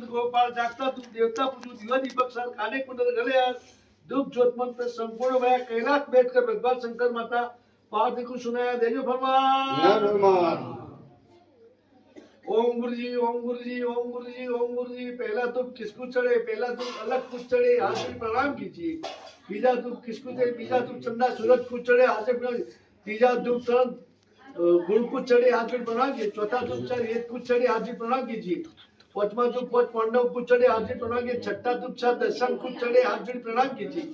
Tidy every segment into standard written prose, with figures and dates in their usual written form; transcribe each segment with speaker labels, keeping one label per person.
Speaker 1: गोपाल जागता तुम देवता पूजू दिवा दीपक सर खाने कुंडल गले दुख ज्योत मंत्र संपूर्ण भया कैलाश बैठकर भगवान शंकर माता पार्वती को सुनाया देजो फरमान। ओम गुरु जी ओम गुरु जी ओम गुरु जी ओम गुरु जी। पहला तुम किसको चढ़े, पहला तुम अलग कुछ चढ़े, हाथ में प्रणाम कीजिए। बीजा तुम किसको चढ़े, बीजा तुम चंदा सूरज को चढ़े, हाथ में प्रणाम। तीजा तुम चरण गुण को चढ़े, हाथ में प्रणाम कीजिए। चौथा तुम चढ़ एक को चढ़े, हाथ में प्रणाम कीजिए। पांचवा तुम पांच पांडव को चढ़े, हाथ में प्रणाम कीजिए। छठा तुम सात दर्शन को चढ़े, हाथ में प्रणाम कीजिए।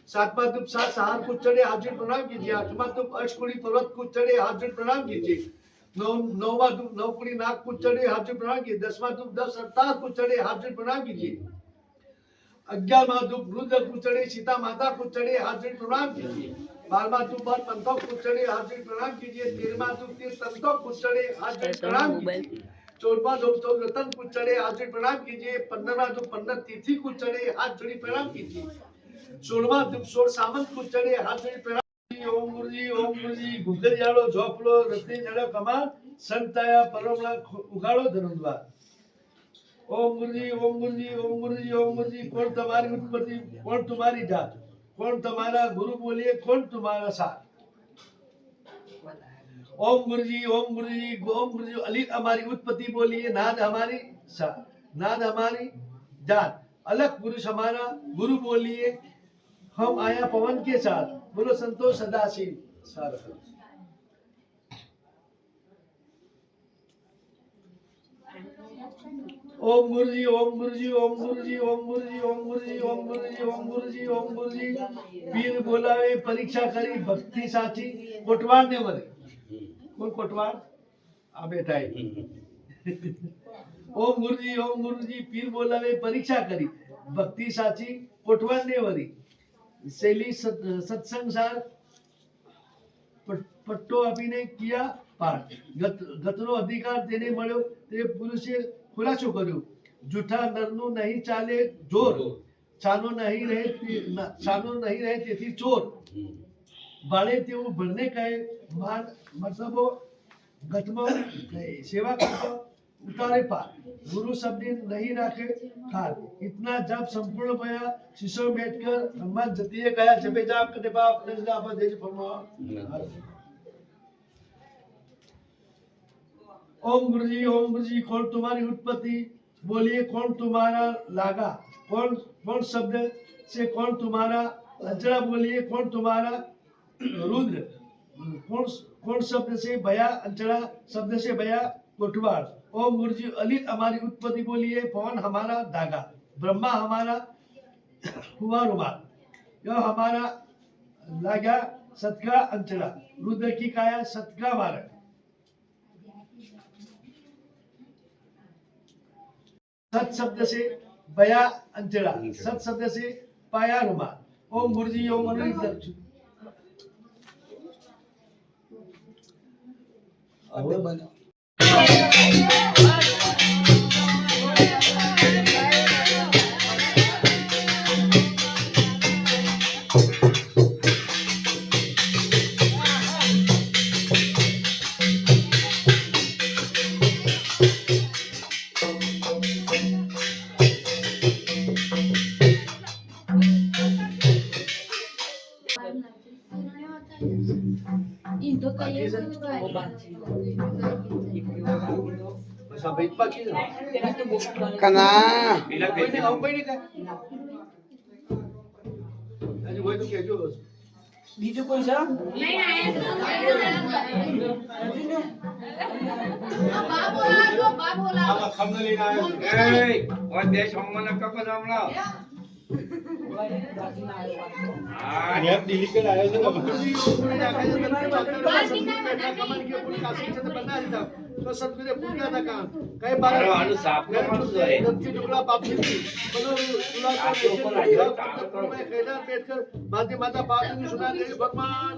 Speaker 1: सातवां तुम सात सहार को चढ़े, हाथ में प्रणाम कीजिए। आठवां तुम अष्टकुड़ी पर्वत को चढ़े, हाथ में प्रणाम कीजिए। नौवा तुम नौकुड़ी नाग को चढ़े, हाथ में प्रणाम कीजिए। दसवां तुम 10 अवतार को चढ़े, हाथ में प्रणाम कीजिए। 11वां तुम रुद्र को चढ़े, सीता माता को चढ़े, हाथ में प्रणाम कीजिए। 12वां तुम बाल पंथों को चढ़े, हाथ में प्रणाम कीजिए। 13वां तुम तीर्थ तंत्रों को चढ़े, हाथ में प्रणाम कीजिए। 14वां तुम 14 रतन को चढ़े, हाथ में प्रणाम कीजिए। 15वां तुम 15 तिथि को चढ़े, हाथ जोड़ी प्रणाम कीजिए। 16वां तुम 16 सामंत को चढ़े, हाथ जोड़ी प्रणाम। ओम गुरु जी ओम गुरु जी। गुगर जाड़ो झोपलो रत्नी जड़ो कमाल संताया परमला उगाड़ो धर्मद्वार। ओम गुरु जी ओम गुरु जी ओम गुरु जी ओम गुरु जी। कौन तुम्हारी उत्पत्ति, कौन तुम्हारी जात, कौन तुम्हारा गुरु बोलिए, कौन तुम्हारा साथ। ओम गुरु जी ओम गुरु जी ओम गुरु जी। अली हमारी उत्पत्ति बोलिए, नाद हमारी साथ, नाद हमारी जात, अलग पुरुष हमारा गुरु बोलिए, हम आया पवन के साथ। बोलो संतोष सदाशिव सारथ। ओम गुरु जी ओम गुरु जी ओम गुरु जी ओम गुरु जी ओम गुरु जी ओम गुरु जी ओम गुरु जी ओम गुरु जी। पीर बोलावे परीक्षा करी भक्ति साची, कोटवार ने मरे। कौन कोटवार? आ बेटा है। ओम गुरु जी ओम गुरु जी। पीर बोलावे परीक्षा करी भक्ति साची, कोटवार ने मरी। शैली सत्संग सार पट्टो આપીને કિયા પાર। ગતનો અધિકાર તેને મળ્યો તે પુરુષે ખુલાસો કર્યો। જૂઠા નરનું નહીં ચાલે જોર, છાનો નહીં રહે તેથી ચોર। બાળે તેવું ભરને કહે મતલબો ગતમાં સેવા કરતો उतारे पार। गुरु शब्द नहीं राखे ठार। इतना जब संपूर्ण भया शिष्य बैठकर हनुमान जतिये गया जपे जाप करते बाप नजदा देज फरमा। ओम गुरु जी कौन तुम्हारी उत्पत्ति बोलिए, कौन तुम्हारा लागा, कौन कौन शब्द से कौन तुम्हारा अंजरा बोलिए, कौन तुम्हारा रुद्र, कौन कौन शब्द से भया अंजरा, शब्द से भया कोटवार। ओम गुरु जी। अली हमारी उत्पत्ति बोलिए, पवन हमारा धागा, ब्रह्मा हमारा हुआ रुमाल, यह हमारा लागा सतका अंचला, रुद्र की काया सतका मारक। सत शब्द से बया अंचला, सत शब्द से पाया रुमाल। ओम गुरु जी ओम गुरु जी।
Speaker 2: Kana.
Speaker 1: બીજું કોઈ છે? तो सतगुरु पूजा था काम कई बार टुकड़ा पाप थी मैं खेदार बैठकर माता माता पाप की सुना दे भगवान।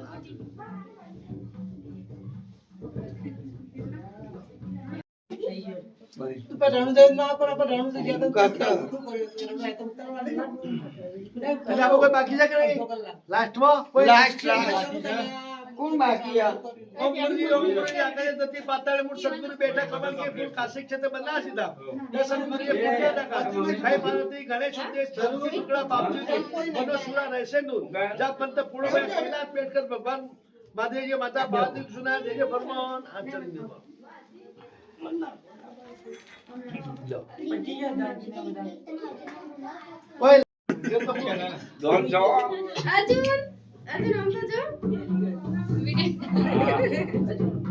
Speaker 3: तो पर रणदे ना पर रणदे ज्यादा
Speaker 2: काटा
Speaker 1: એટલે આપણે કોઈ બાકી છે કે નહીં લાસ્ટમાં કોઈ
Speaker 2: લાસ્ટ કોણ બાકી આ
Speaker 1: ઓમ ગુરુજી આકાશ ધરતી પાતાળ મૂળ સદગુરુ બેઠા કમલ કે ફૂલ કાશી ક્ષેત્ર બના સીધા તે સદગુરુએ પૂજ્યા હતા કઈ પાર્વતી ગણેશ ઉપદેશ ધરતી ટુકડા પાપતી મનો સુરા રહેશે નું જા પંત પૂર્ણ में कैलाश बैठ कर भगवान महादेव जी माता पार्वती को सुना देजे फरमान आचरण में ओए ये तो क्या है
Speaker 4: Don Jo.
Speaker 5: अर्जुन अर्जुन हम तो जो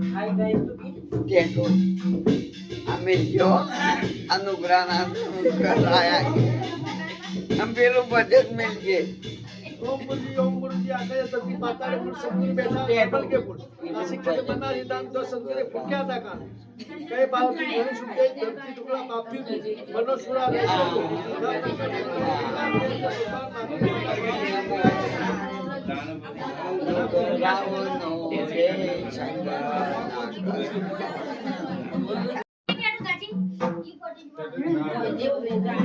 Speaker 3: હાય ગાઈસ તો બી
Speaker 2: ટેટો અમે જો અનુગ્રહના કરાયા हम પેલું બજેટ મિલ ગયે
Speaker 1: ओम गुरुजी आकाश धरती पाताल मूल सदगुरु बैठा कमल के फूल काशी क्षेत्र बना सीधा तो सदगुरु फूक्या था का कई पार्वती गणेश उपदेश धरती टुकड़ा पापती मनो सुरा रहશે
Speaker 2: રાવણનો રે શંકર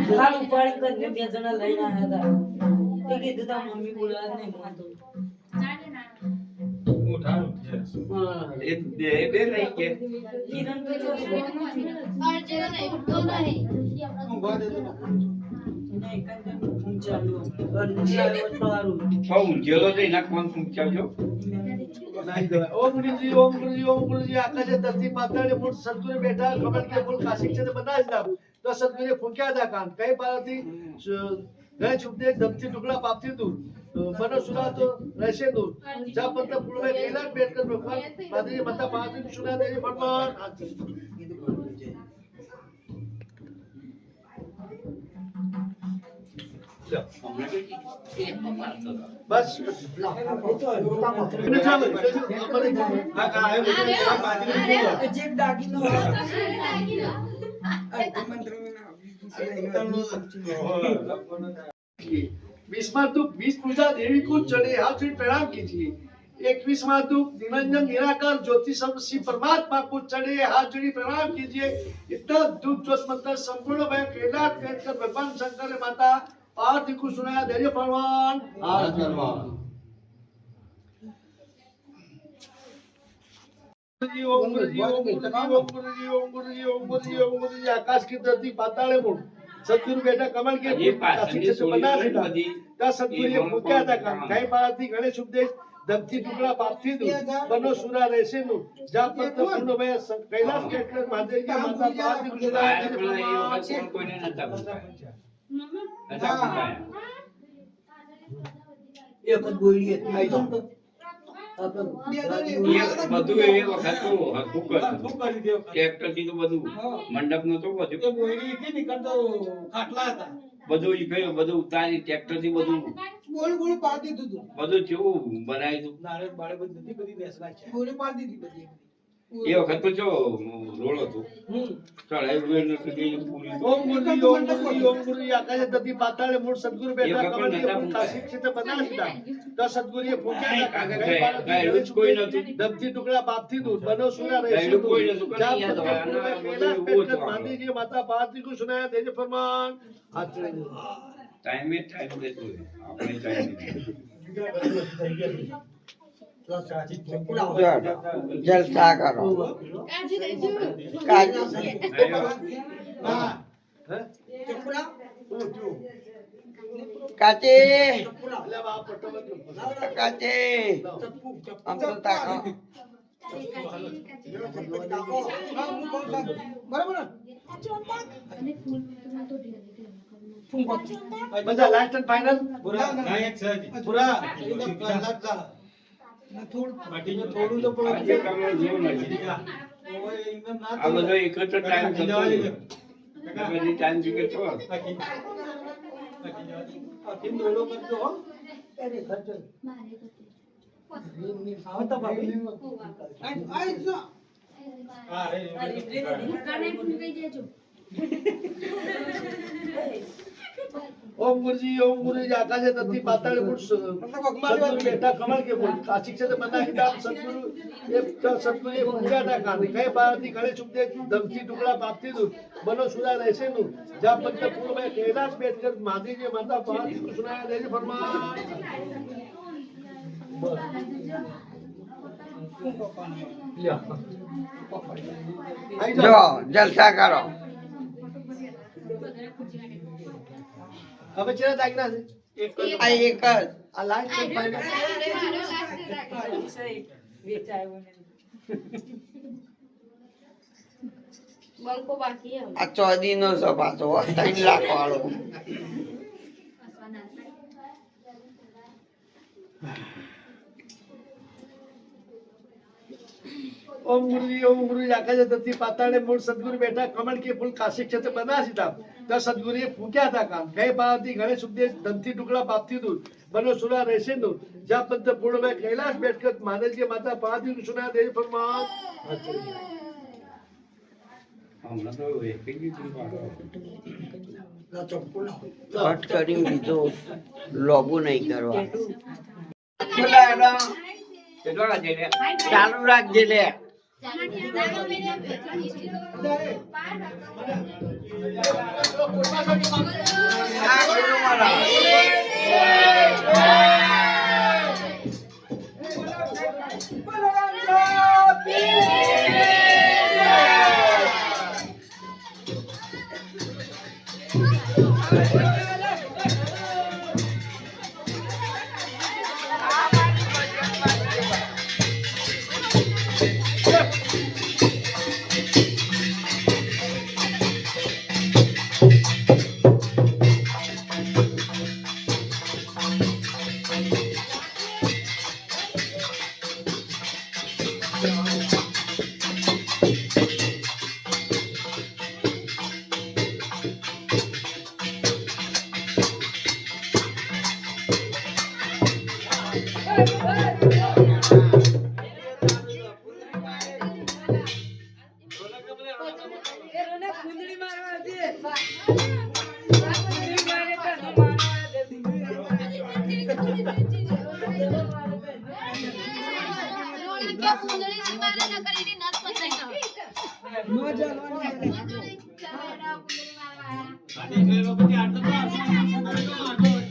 Speaker 3: ખાલી ઉપાડી કરીને બે જણા લઈને આવ્યા હતા એ કીધું તા મમ્મી બોલાવા નહીં માનતો
Speaker 4: બે રહી કે
Speaker 3: કિરણ તો જો
Speaker 5: अर्जुन उठतो नहीं
Speaker 3: એને એકાંત ફોન ચાલુ અર્જુન આવ્યો તો સારું
Speaker 4: હું જેલો જઈ ના કોણ પૂછાવજો
Speaker 1: ओम गुरुजी आकाश धरती पाताल मूल सदगुरु बैठा कमल के फूल काशी क्षेत्र बना सीधा तो सदगुरु फूक्या था कान कई पार्वती गणेश उपदेश धरती टुकड़ा पापती दूर मनो सुना तो रहશે दूर जा पंत पूर्व में कैलाश बैठ कर भगवान महादेव जी माता पार्वती को सुना देजे फरमान बस
Speaker 3: જે દાગીનો
Speaker 1: बीसवा दुख 20 पूजा देवी को चढ़े हाथ जोड़ प्रणाम कीजिए 21वां दुख निरंजन निराकार ज्योति सब श्री परमात्मा को चढ़े हाथ जोड़ी प्रणाम कीजिए इतना दुख जो मंत्र संपूर्ण भय कैलाश बैठकर भगवान शंकर ने माता पार्वती को सुनाया धैर्य फरमान ओम गुरुजी आकाश की धरती पाताल मूल सदगुरु बेटा कमल के
Speaker 4: ये पासंदी
Speaker 1: बना
Speaker 4: सोली
Speaker 1: सीधा
Speaker 4: बदी
Speaker 1: का सदगुरु फूक्या था का कई पार्वती गणेश उपदेश धरती टुकड़ा पापती दू बनो सुरा रहશે નું જા પંત પૂર્ણ ભય कैलाश बैठकर महादेव जी माता पार्वती को सुना
Speaker 4: આ પેલા એ વખત કોણ કોઈને નતા પૂછાયા નતા પૂછાયા
Speaker 3: એક જ બોલી હતી
Speaker 4: એ બધું એ વખત તો હકુક ટ્રેક્ટર થી તો બધું મંડપ નો તો બધું બધું ઈ કયું બધું ઉતારી ટ્રેક્ટર થી બધું
Speaker 3: ગોળ ગોળ પાડી દીધું
Speaker 4: બધું કેવું બનાવી દઉં
Speaker 3: નારે બાળે બધી બધી બેસલા છે ગોળ પાડી દીધી બધી
Speaker 4: એ વખત તો જો રોડ હતો ચડાઈ વેર નો સુધી પૂરી
Speaker 1: ओम गुरुजी आकाश धरती पाताल मूल सदगुरु बेटा कमल के फूल काशी क्षेत्र बना सीधा तो सदगुरु फूक्या था का कई पार्वती गणेश
Speaker 4: कोई
Speaker 1: उपदेश
Speaker 4: नતું
Speaker 1: धरती टुकड़ा पापती दूर बनो सुरा रहશે
Speaker 4: ગાયડું કોઈ નતું
Speaker 1: जा
Speaker 4: કઈ યાદ
Speaker 1: पत्थर
Speaker 4: હોય
Speaker 1: पूर्व में कैलाश बैठकर महादेव जी माता पार्वती को सुनाया देजे फरमान आचरण
Speaker 4: ટાઈમે ટાઈમ દેતો આપણે ટાઈમ
Speaker 2: જલસા કરો
Speaker 5: काजी देजू
Speaker 2: કાજી કાચે કાચે આમ તો તાકો
Speaker 3: બરાબર
Speaker 1: બધા લાસ્ટ એન્ડ ફાઇનલ
Speaker 3: પૂરા એકદમ કલાક જા થોડું તો
Speaker 4: આજે તમને જેવું નથી આ બધો એક જ ટાઈમ થતો બધી ટાઈમ જગ્યા છો
Speaker 3: દોડો કરજો હો આવતા ભાભી આઈ જો
Speaker 5: કાને ફૂલ કહી દેજો
Speaker 1: ओम गुरुजी आकाश धरती पाताल मूल सदगुरु बेटा कमल के फूल काशी क्षेत्र बना सीधा सदगुरु सदगुरु फूक्या था का कई पार्वती गणेश उपदेश धरती टुकड़ा पापती दूर बनो सुरा रहશે નું જા પંત પૂર્વ में कैलाश बैठकर महादेव जी माता पार्वती को सुनाया देजे फरमान આઈ
Speaker 2: જો
Speaker 1: જાઓ.
Speaker 2: જલસા કરો.
Speaker 1: હવે ચેના દાગના છે
Speaker 2: આ એક જ.
Speaker 1: આ લાઈટ પણ ફાઈનલ.
Speaker 3: વેચાયો ને
Speaker 5: બંકો બાકી હે
Speaker 2: આ ચોદી નો છે પાછો 3 લાખ વાળો.
Speaker 1: ओम गुरुजी आकाश धरती पाताळे मूळ सद्गुरु बैठा कमल के फूल काशी क्षेत्र बना सीता त्या सद्गुरुએ ફૂક્યા હતા કામ ગઈ પાવતી ગણેશ ઉપદેશ ધનથી ટુકડા પાપથી દૂર બનો સુરા રહેશે નું જ્યાં પંત પૂર્ણ में कैलाश बैठकर मानल की माता पादी सुना देव फरमान
Speaker 4: હમણાં તો એક જ દીધું પાડો.
Speaker 2: કટ કરી દીધો. લોબુ નહીં કરવા. બોલા એનો
Speaker 4: કેટલો લાગે રે?
Speaker 2: ચાલુ રાખજે લે. આ ગુરુ
Speaker 3: એરોને કુંડળી મારવા દે કુંડળી મારે તો ન મારવા દે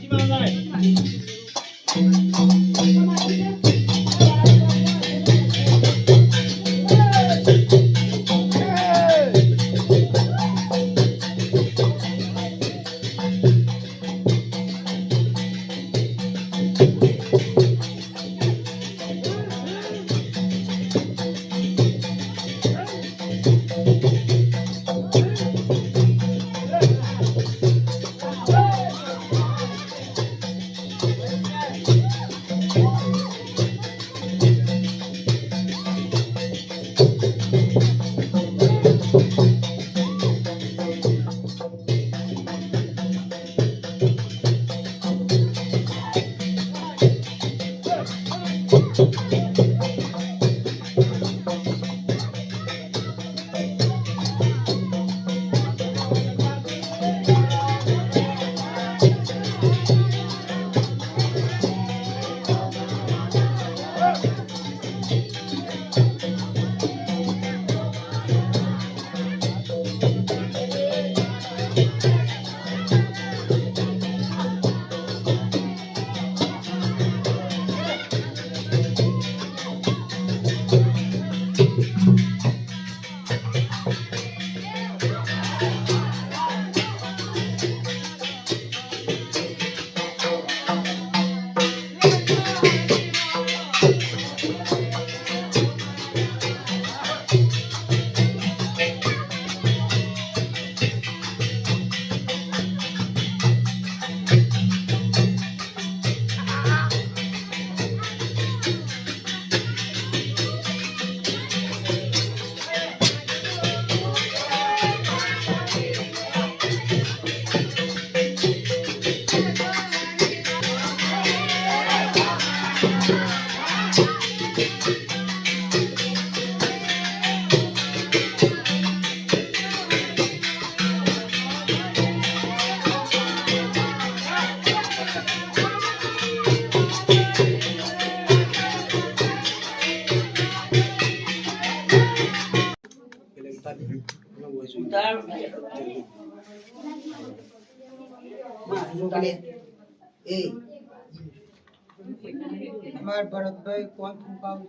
Speaker 3: અમાર ભરતભાઈ કોણ ફૂંકાવું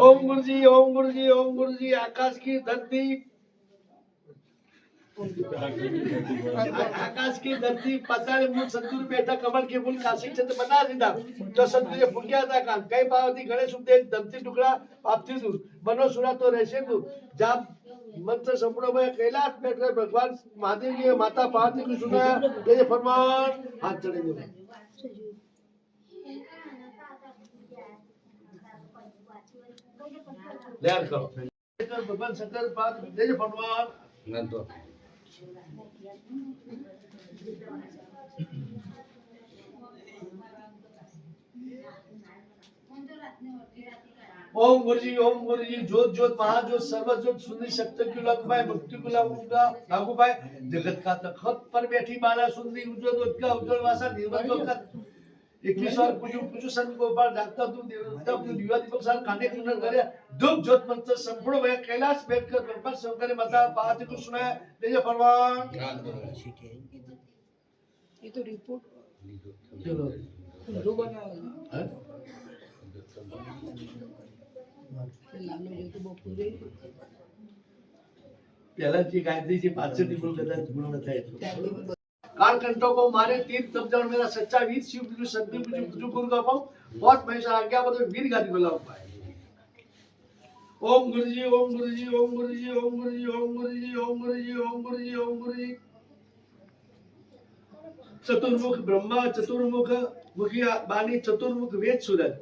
Speaker 1: ओम गुरुजी ओम गुरुजी ओम गुरुजी आकाश की धरती आकाश की धरती पताळे मूळ सद्गुरु बेटा कमल के फूल काशी छत्र बना દીધા जो सद्गुरु फूक्યા હતા કાન કઈ પાવતી ગણેશ ઉપદેશ ધમતી ટુકડા પાપથી દૂર બનો સુરા તો રહેશે દૂર જાપ मंत्र संपूर्ण में कैलाश में भगवान महादेव जी माता पार्वती को सुनाया ये फरमान हाथ चढ़ेंगे ध्यान करो भगवान शंकर पार्वती ये फरमान ओम गुरुजी ज्योत ज्योत महाज्योत सर्वज्योत सुंदरी शक्ति की लकबाई भक्ति को लागूबाई जगत का तखत पर बैठी बाला सुंदरी उज्ज्वल का उज्ज्वल वासा निर्मल का 21 बार पूजू संत गोपाल जागता तुम देवता तुम दिवा दीपक सार काने कुंडल करे धूप ज्योत मंत्र संपूर्ण वे कैलाश बैठकर भगवान शंकर माता पार्वती को सुनाया तेज फरमान
Speaker 3: ये तो रिपोर्ट
Speaker 1: चलो
Speaker 3: दो बनाओ
Speaker 1: हैं
Speaker 3: લાલો જો તો બપોરે
Speaker 1: पहला जी गायत्री जी पाछे दी बोल कदा गुण न થાય काल कंटो को मारे तीर तब जब मेरा सच्चा वीर शिव गुरु संति गुरु गुरु का पाऊं बहुत पैसा आ गया मतलब वीर गादी बोला पाए ओम गुरुजी ओम गुरुजी ओम गुरुजी ओम गुरुजी ओम गुरुजी ओम गुरुजी ओम गुरुजी ओम गुरुजी चतुर्मुख ब्रह्मा चतुर्मुख मुखी बानी चतुर्मुख वेद सूरज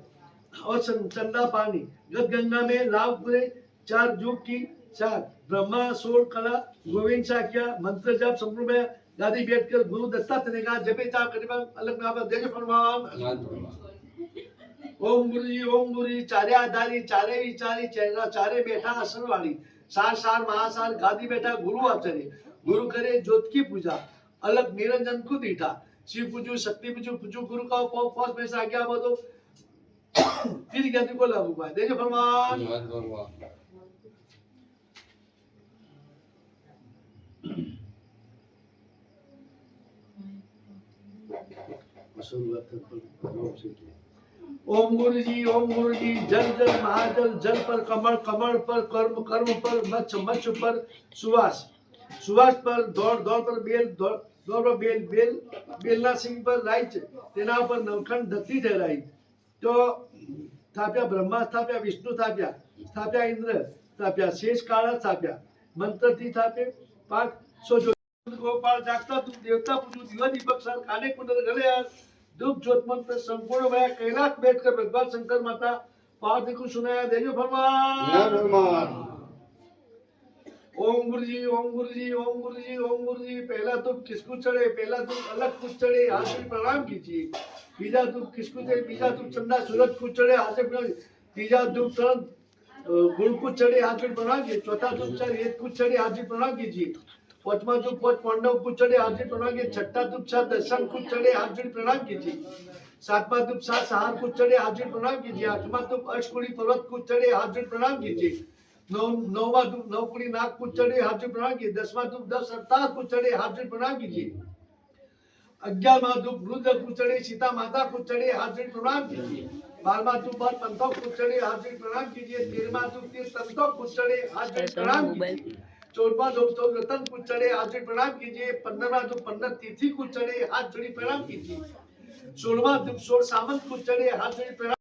Speaker 1: और चंदा पानी गद गंगा में लाभ पूरे 4 युग की 4 ब्रह्मा 16 कला गोविंद साख्या मंत्र जाप संपूर्ण में गादी बैठकर गुरु दत्तात्रेय का जपे जाप करने पर अलग नाम देज फरमान ओम गुरुजी चारे आधारी चारे विचारी चेहरा चारे बैठा आसन वाली सार सार महासार गादी बैठा गुरु आचार्य गुरु करे ज्योत की पूजा अलग निरंजन को दीठा शिव पूजू शक्ति पूजू गुरु का पास में आ गया वो फिर ज्ञाति को लागू पाए देखिए फरमान ओम गुरुजी जल जल महाजल जल पर कमल कमल पर कर्म कर्म पर मच्छ मच्छ पर सुवास सुवास पर दौड़ दौड़ पर बेल दौड़ दौड़ पर बेल बेल बेलना सिंह पर राइच तेना पर नवखंड धरती ठहराई तो स्थाप्या ब्रह्मा स्थाप्या विष्णु स्थाप्या इंद्र स्थाप्या शेष काला स्थाप्या मंत्र थी स्थापे पाठ सो जो गोपाल जागता तुम देवता पूजू दिवा दीपक सर काने कुंडल गले यार धूप ज्योत मंत्र संपूर्ण भया कैलाश बैठकर भगवान शंकर माता पार्वती को सुनाया देजो फरमान ओम गुरुजी ओम गुरुजी ओम गुरुजी ओम गुरुजी पहला तुम किसको चढ़े पहला तुम अलग कुछ चढ़े हाथ में प्रणाम कीजिए बीजा तुम किसको चढ़े बीजा तुम चंदा सूरज को चढ़े हाथ में प्रणाम तीजा तुम तुरंत गुण को चढ़े हाथ में प्रणाम कीजिए चौथा तुम चार एक को चढ़े हाथ में प्रणाम कीजिए पांचवा तुम पांच पांडव को चढ़े हाथ में प्रणाम कीजिए छठा तुम छह दर्शन को चढ़े हाथ में प्रणाम कीजिए सातवां तुम सात सहार को चढ़े हाथ में प्रणाम कीजिए आठवां तुम अष्टकुड़ी पर्वत को चढ़े हाथ में प्रणाम कीजिए नौवा तुम नवकुड़ी नाग को चढ़े हाथ में प्रणाम कीजिए दसवां तुम 10 अवतार को चढ़े हाथ में प्रणाम कीजिए 11वां तुम रुद्र को चढ़े सीता माता को चढ़े हाथ में प्रणाम कीजिए 12वां तुम बार पंथों को चढ़े हाथ में प्रणाम कीजिए 13वां तुम 30 तंत्रों को चढ़े हाथ में प्रणाम कीजिए 14वां तुम 14 रतन को चढ़े हाथ में प्रणाम कीजिए 15वां तुम 15 तिथि को चढ़े हाथ जोड़ी प्रणाम कीजिए 16वां तुम 16 सामंत को चढ़े हाथ जोड़ी प्रणाम